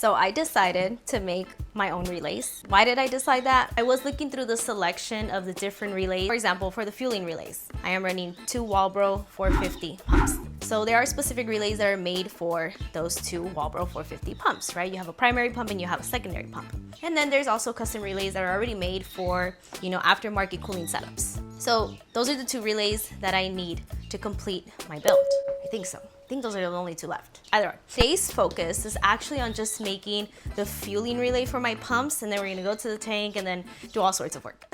So I decided to make my own relays. Why did I decide that? I was looking through the selection of the different relays. For example, for the fueling relays, I am running 2 Walbro 450 pumps. So there are specific relays that are made for those 2 Walbro 450 pumps, right? You have a primary pump and you have a secondary pump. And then there's also custom relays that are already made for, aftermarket cooling setups. So those are the 2 relays that I need to complete my build. I think so. I think those are the only 2 left. Either way. Today's focus is actually on just making the fueling relay for my pumps, and then we're gonna go to the tank and then do all sorts of work.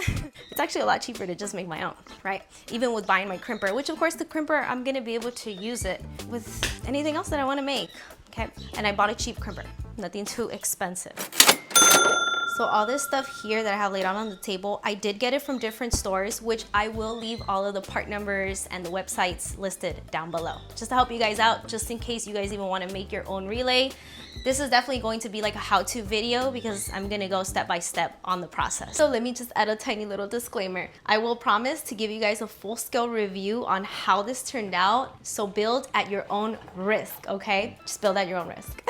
It's actually a lot cheaper to just make my own, right? Even with buying my crimper, which of course the crimper, I'm gonna be able to use it with anything else that I wanna make, okay? And I bought a cheap crimper, nothing too expensive. So all this stuff here that I have laid out on the table, I did get it from different stores, which I will leave all of the part numbers and the websites listed down below. Just to help you guys out, just in case you guys even want to make your own relay. This is definitely going to be like a how-to video because I'm gonna go step by step on the process. So let me just add a tiny little disclaimer. I will promise to give you guys a full-scale review on how this turned out. So build at your own risk, okay? Just build at your own risk.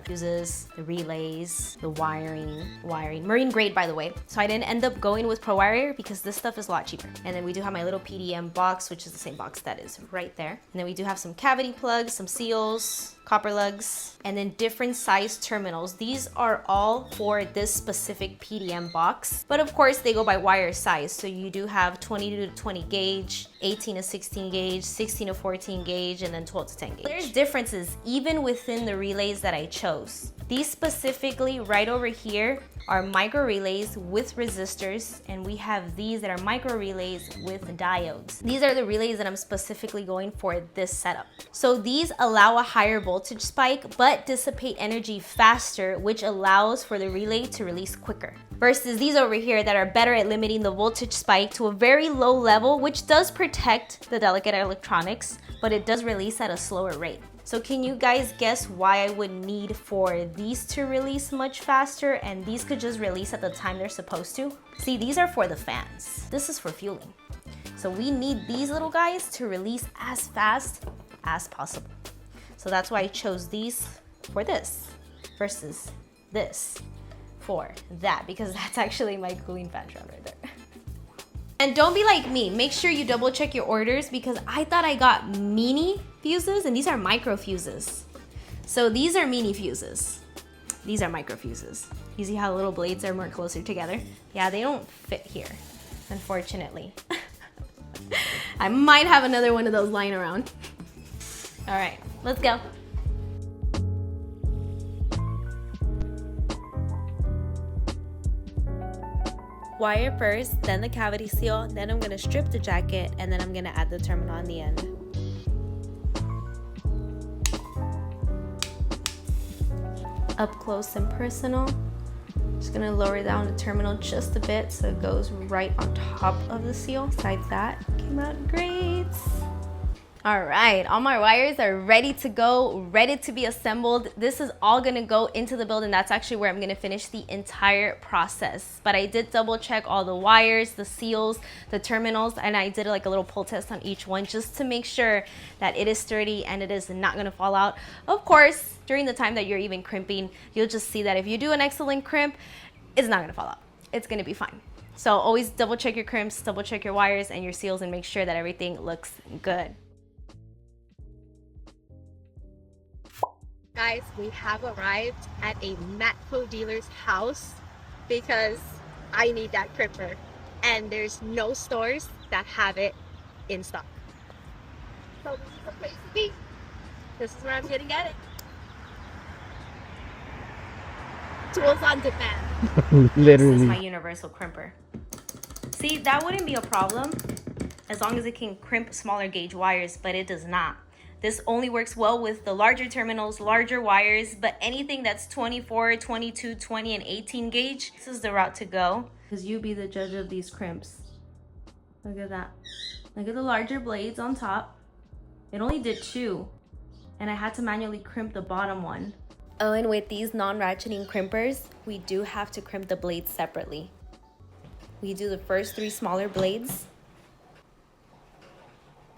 Uses the relays, the wiring, marine grade by the way. So I didn't end up going with Pro Wire because this stuff is a lot cheaper. And then we do have my little PDM box, which is the same box that is right there. And then we do have some cavity plugs, some seals, copper lugs, and then different size terminals. These are all for this specific PDM box, but of course they go by wire size. So you do have 22 to 20 gauge, 18 to 16 gauge, 16 to 14 gauge, and then 12 to 10 gauge. There's differences even within the relays that I chose. These specifically right over here are micro relays with resistors, and we have these that are micro relays with diodes. These are the relays that I'm specifically going for this setup. So these allow a higher voltage spike but dissipate energy faster, which allows for the relay to release quicker. Versus these over here that are better at limiting the voltage spike to a very low level, which does protect the delicate electronics, but it does release at a slower rate. So can you guys guess why I would need for these to release much faster and these could just release at the time they're supposed to? See, these are for the fans. This is for fueling. So we need these little guys to release as fast as possible. So that's why I chose these for this versus this for that, because that's actually my cooling fan shroud right there. And don't be like me, make sure you double check your orders because I thought I got mini fuses and these are micro fuses. So these are mini fuses. These are micro fuses. You see how the little blades are more closer together? Yeah, they don't fit here, unfortunately. I might have another one of those lying around. All right, let's go. Wire first, then the cavity seal, then I'm gonna strip the jacket, and then I'm gonna add the terminal on the end. Up close and personal. Just gonna lower down the terminal just a bit so it goes right on top of the seal. Besides that, came out great. All right, all my wires are ready to go, ready to be assembled. This is all gonna go into the build and that's actually where I'm gonna finish the entire process. But I did double check all the wires, the seals, the terminals, and I did like a little pull test on each one just to make sure that it is sturdy and it is not gonna fall out. Of course, during the time that you're even crimping, you'll just see that if you do an excellent crimp, it's not gonna fall out. It's gonna be fine. So always double check your crimps, double check your wires and your seals and make sure that everything looks good. Guys, we have arrived at a Matco dealer's house because I need that crimper and there's no stores that have it in stock. So this is the place to be. This is where I'm gonna get it. Tools on demand. Literally. This is my universal crimper. See, that wouldn't be a problem as long as it can crimp smaller gauge wires, but it does not. This only works well with the larger terminals, larger wires, but anything that's 24, 22, 20, and 18 gauge, this is the route to go. Because you be the judge of these crimps. Look at that. Look at the larger blades on top. It only did 2, and I had to manually crimp the bottom one. Oh, and with these non-ratcheting crimpers, we do have to crimp the blades separately. We do the first 3 smaller blades,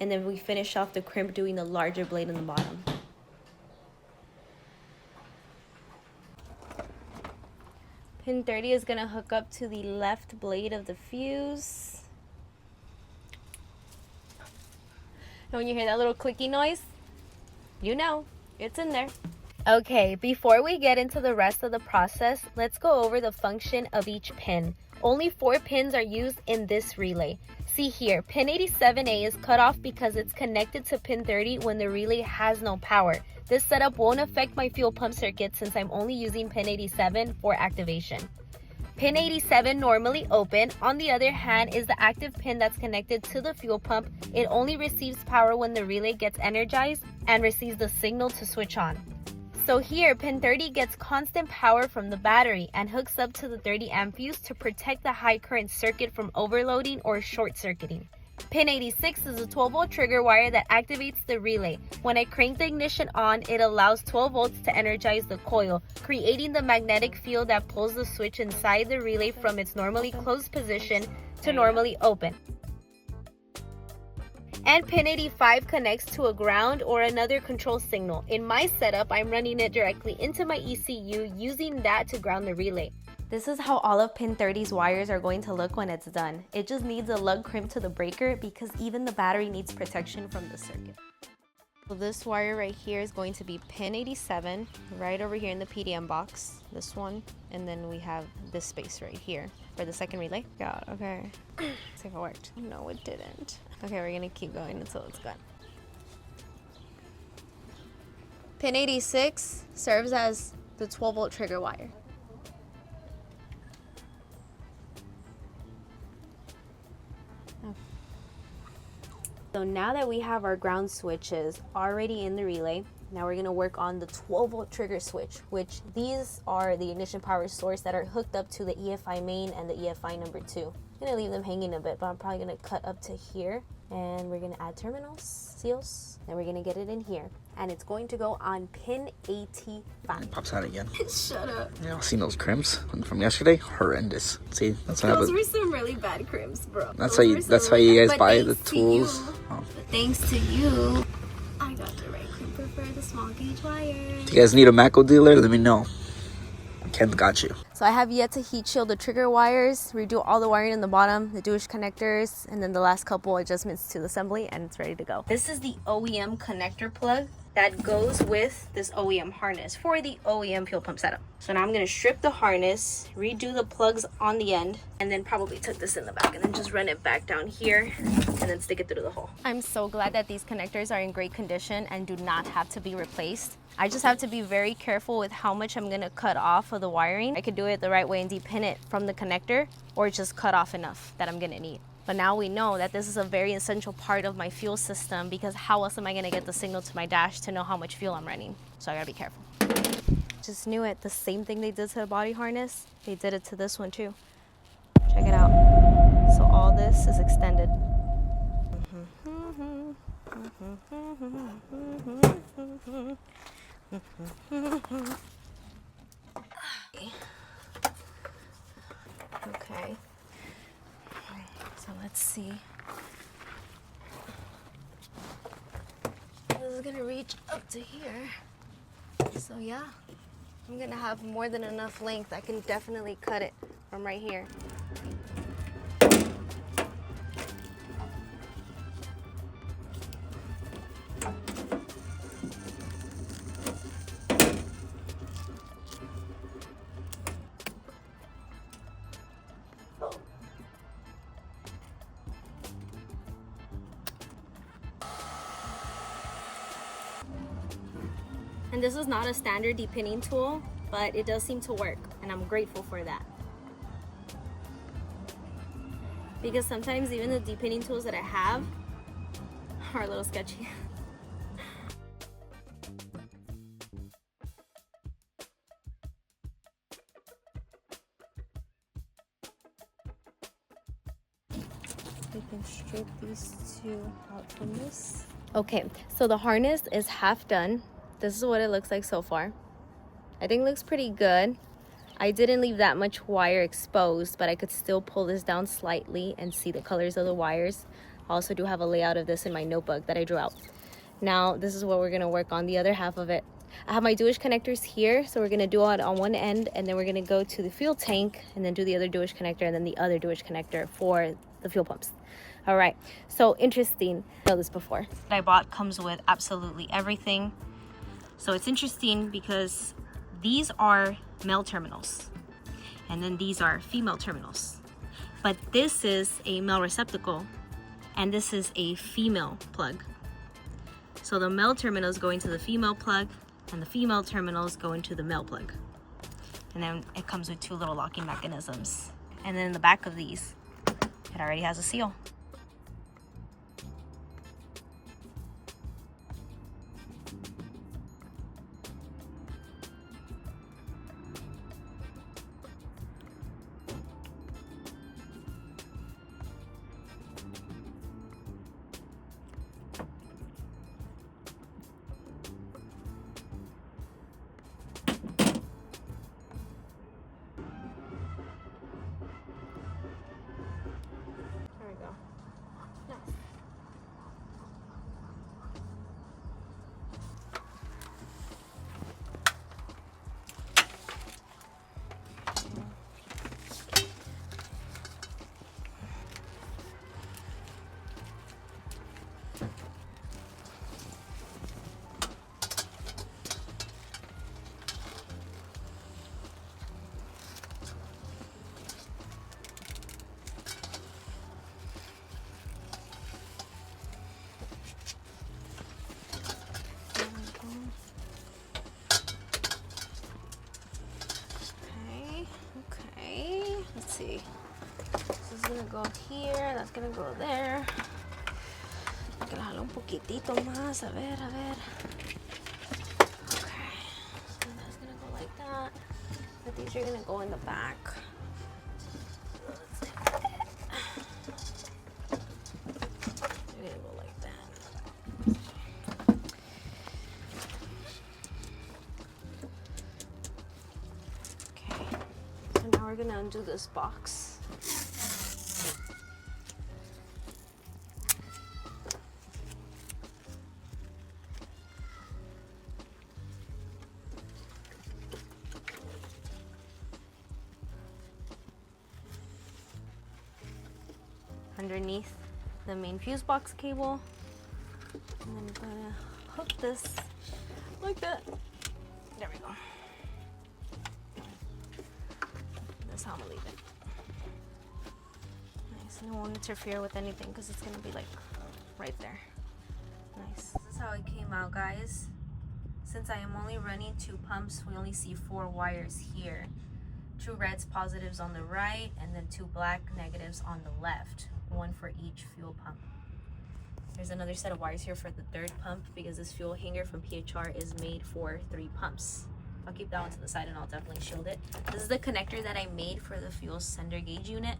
and then we finish off the crimp doing the larger blade in the bottom. Pin 30 is gonna hook up to the left blade of the fuse. And when you hear that little clicky noise, you know, it's in there. Okay, before we get into the rest of the process, let's go over the function of each pin. Only 4 pins are used in this relay. See here, pin 87A is cut off because it's connected to pin 30 when the relay has no power. This setup won't affect my fuel pump circuit since I'm only using pin 87 for activation. Pin 87 normally open. On the other hand is the active pin that's connected to the fuel pump. It only receives power when the relay gets energized and receives the signal to switch on. So here, pin 30 gets constant power from the battery and hooks up to the 30 amp fuse to protect the high current circuit from overloading or short circuiting. Pin 86 is a 12 volt trigger wire that activates the relay. When I crank the ignition on, it allows 12 volts to energize the coil, creating the magnetic field that pulls the switch inside the relay from its normally closed position to normally open. And pin 85 connects to a ground or another control signal. In my setup, I'm running it directly into my ECU, using that to ground the relay. This is how all of pin 30's wires are going to look when it's done. It just needs a lug crimp to the breaker because even the battery needs protection from the circuit. So this wire right here is going to be pin 87, right over here in the PDM box, this one, and then we have this space right here for the second relay. God, okay. Let's see if it worked. No, it didn't. Okay, we're gonna keep going until it's gone. Pin 86 serves as the 12 volt trigger wire. So now that we have our ground switches already in the relay, now we're gonna work on the 12 volt trigger switch, which these are the ignition power source that are hooked up to the EFI main and the EFI number 2. I'm gonna leave them hanging a bit, but I'm probably gonna cut up to here, and we're gonna add terminals, seals, then we're gonna get it in here. And it's going to go on pin 85. It pops out again. Shut up. Yeah, I've seen those crimps from yesterday. Horrendous. See, that's what Those happens. were some really bad crimps, bro. That's how you guys buy the tools. Oh. Thanks to you, I got the right crimper for the small gauge wire. If you guys need a Mako dealer, let me know. Ken got you. So I have yet to heat shield the trigger wires, redo all the wiring in the bottom, the douche connectors, and then the last couple adjustments to the assembly, and it's ready to go. This is the OEM connector plug that goes with this OEM harness for the OEM fuel pump setup. So now I'm gonna strip the harness, redo the plugs on the end, and then probably tuck this in the back and then just run it back down here and then stick it through the hole. I'm so glad that these connectors are in great condition and do not have to be replaced. I just have to be very careful with how much I'm gonna cut off of the wiring. I could do it the right way and depin it from the connector, or just cut off enough that I'm gonna need. But now we know that this is a very essential part of my fuel system, because how else am I gonna get the signal to my dash to know how much fuel I'm running? So I gotta be careful. Just knew it, the same thing they did to the body harness, they did it to this one too. Check it out. So all this is extended. Okay. So let's see. This is gonna reach up to here. So yeah, I'm gonna have more than enough length. I can definitely cut it from right here. And this is not a standard depinning tool, but it does seem to work, and I'm grateful for that. Because sometimes even the depinning tools that I have are a little sketchy. We can strip these two out from this. Okay, so the harness is half done. This is what it looks like so far. I think it looks pretty good. I didn't leave that much wire exposed, but I could still pull this down slightly and see the colors of the wires. I also do have a layout of this in my notebook that I drew out. Now, this is what we're gonna work on, the other half of it. I have my dewage connectors here, so we're gonna do it on one end, and then we're gonna go to the fuel tank and then do the other dewage connector and then the other dewage connector for the fuel pumps. All right, so interesting. I know this before. What I bought comes with absolutely everything. So it's interesting because these are male terminals and then these are female terminals. But this is a male receptacle and this is a female plug. So the male terminals go into the female plug and the female terminals go into the male plug. And then it comes with 2 little locking mechanisms. And then in the back of these, it already has a seal. Let's see. This is gonna go here, that's gonna go there. Hay que jalar un poquitito más, a ver. Okay, so that's gonna go like that. But these are gonna go in the back. They're gonna go like that. Now we're gonna undo this box. Underneath the main fuse box cable, and then I'm gonna hook this like that. There we go. That's how I'm gonna leave it. Nice, and it won't interfere with anything because it's gonna be like right there. Nice. This is how it came out, guys. Since I am only running 2 pumps, we only see 4 wires here. 2 reds positives on the right, and then 2 black negatives on the left. 1 for each fuel pump. There's another set of wires here for the 3rd pump because this fuel hanger from PHR is made for 3 pumps. I'll keep that one to the side and I'll definitely shield it. This is the connector that I made for the fuel sender gauge unit.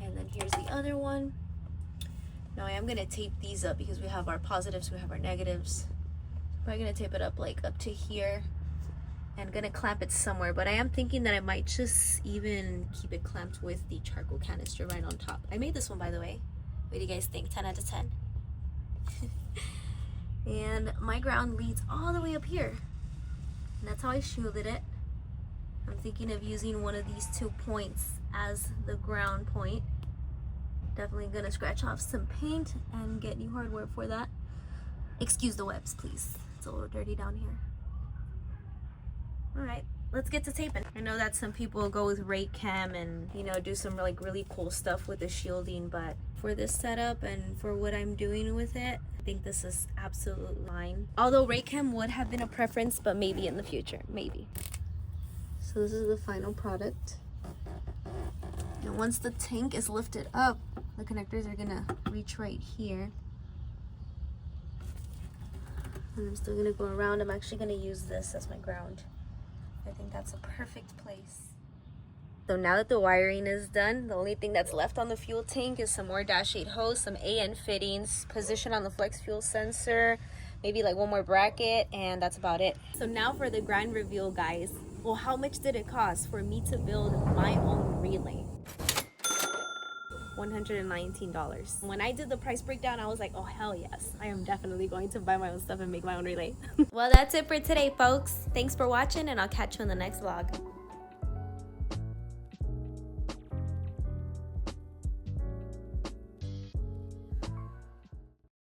And then here's the other one. Now I am gonna tape these up because we have our positives, we have our negatives. We're gonna tape it up like up to here and gonna clamp it somewhere. But I am thinking that I might just even keep it clamped with the charcoal canister right on top. I made this one, by the way. What do you guys think? 10 out of 10. And my ground leads all the way up here. And that's how I shielded it. I'm thinking of using one of these 2 points as the ground point. Definitely gonna scratch off some paint and get new hardware for that. Excuse the webs, please. It's a little dirty down here. All right, let's get to taping. I know that some people go with rake cam and, you know, do some like really cool stuff with the shielding, but for this setup and for what I'm doing with it, I think this is absolute line. Although rake cam would have been a preference, but maybe in the future, maybe. So this is the final product. And once the tank is lifted up, the connectors are gonna reach right here. And I'm still gonna go around. I'm actually gonna use this as my ground. I think that's a perfect place. So now that the wiring is done, the only thing that's left on the fuel tank is some more Dash 8 hose, some AN fittings, position on the flex fuel sensor, maybe like 1 more bracket, and that's about it. So now for the grand reveal, guys. Well, how much did it cost for me to build my own relay? $119. When I did the price breakdown, I was like, oh hell yes, I am definitely going to buy my own stuff and make my own relay. Well, that's it for today, folks. Thanks for watching, and I'll catch you in the next vlog.